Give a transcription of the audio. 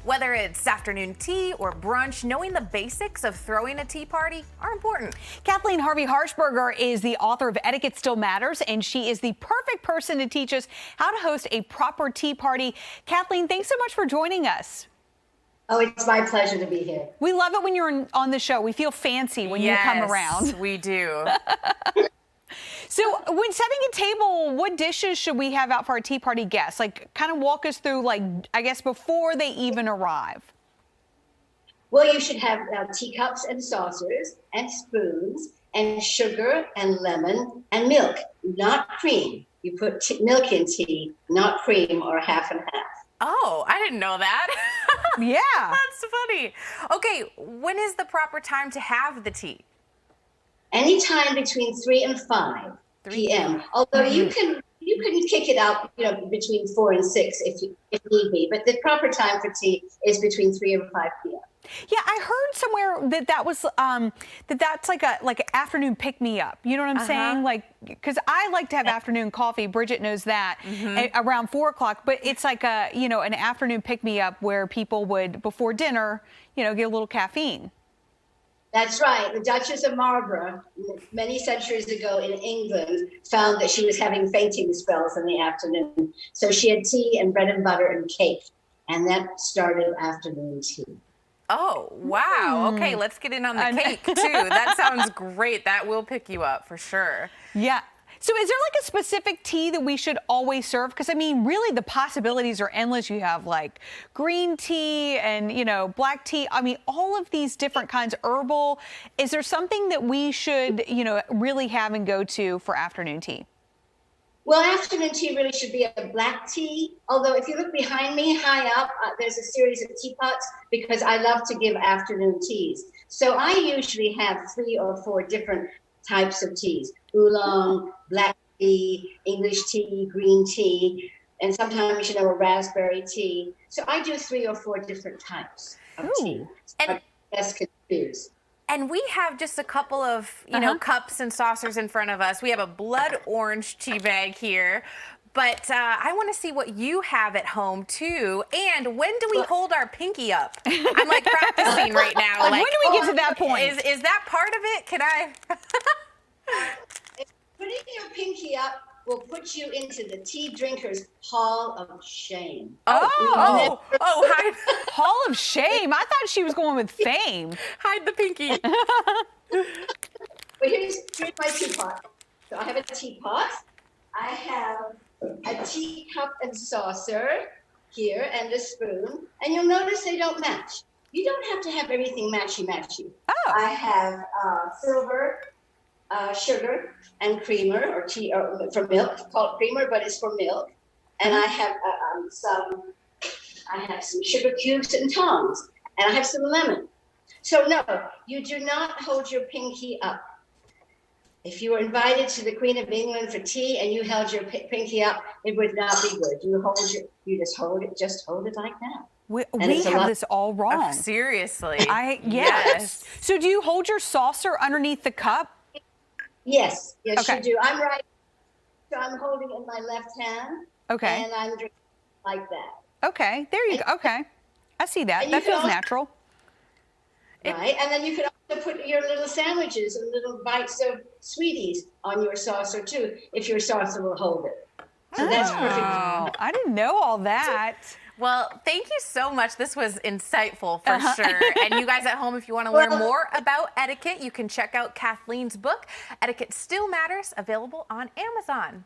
Whether it's afternoon tea or brunch, knowing the basics of throwing a tea party are important. Kathleen Harvey Harshberger is the author of Etiquette Still Matters, and she is the perfect person to teach us how to host a proper tea party. Kathleen, thanks so much for joining us. Oh, it's my pleasure to be here. We love it when you're on the show. We feel fancy when you come around. We do. So when setting a table, what dishes should we have out for our tea party guests? Like, kind of walk us through, like, I guess, before they even arrive. Well, you should have teacups and saucers and spoons and sugar and lemon and milk, not cream. You put milk in tea, not cream or half and half. Oh, I didn't know that. Yeah. That's funny. Okay, when is the proper time to have the tea? Anytime between 3 and 5 p.m. Although you can kick it out, between 4 and 6 if need be. But the proper time for tea is between 3 and 5 p.m. Yeah, I heard somewhere that was that's like an afternoon pick me up. You know what I'm saying? Like, because I like to have afternoon coffee. Bridget knows that around 4 o'clock. But it's like an afternoon pick me up where people would before dinner, get a little caffeine. That's right. The Duchess of Marlborough, many centuries ago in England, found that she was having fainting spells in the afternoon. So she had tea and bread and butter and cake. And that started afternoon tea. Oh, wow. Okay, let's get in on the cake, too. That sounds great. That will pick you up for sure. Yeah. So is there like a specific tea that we should always serve? Because, I mean, really the possibilities are endless. You have like green tea and, black tea. I mean, all of these different kinds of herbal. Is there something that we should, really have and go to for afternoon tea? Well, afternoon tea really should be a black tea. Although if you look behind me, high up, there's a series of teapots because I love to give afternoon teas. So I usually have 3 or 4 different types of teas: oolong, black tea, English tea, green tea, and sometimes, a raspberry tea. So I do 3 or 4 different types of tea. And guests can choose. And we have just a couple of, cups and saucers in front of us. We have a blood orange tea bag here. But I want to see what you have at home, too. And when do we hold our pinky up? I'm, like, practicing right now. When do we get to that point? Is that part of it? Can I? Putting your pinky up will put you into the tea drinkers' hall of shame. Hide. Hall of shame. I thought she was going with fame. Hide the pinky. Well, here's my teapot. So I have a teapot. I have a teacup and saucer here and a spoon. And you'll notice they don't match. You don't have to have everything matchy-matchy. Oh. I have silver, sugar and creamer, or tea for milk. It's called creamer, but it's for milk. And I have some sugar cubes and tongs, and I have some lemon. So no, you do not hold your pinky up. If you were invited to the Queen of England for tea and you held your pinky up, it would not be good. You just hold it like that. We have this all wrong. Oh, seriously. Yes. So do you hold your saucer underneath the cup? Yes, okay. You do. I'm right. So I'm holding it in my left hand. Okay. And I'm drinking like that. Okay. There you go. Okay. I see that. That feels natural. Right. And then you could also put your little sandwiches and little bites of sweeties on your saucer too, if your saucer will hold it. So that's perfect. I didn't know all that. Well, thank you so much. This was insightful for sure. And you guys at home, if you want to learn more about etiquette, you can check out Kathleen's book, Etiquette Still Matters, available on Amazon.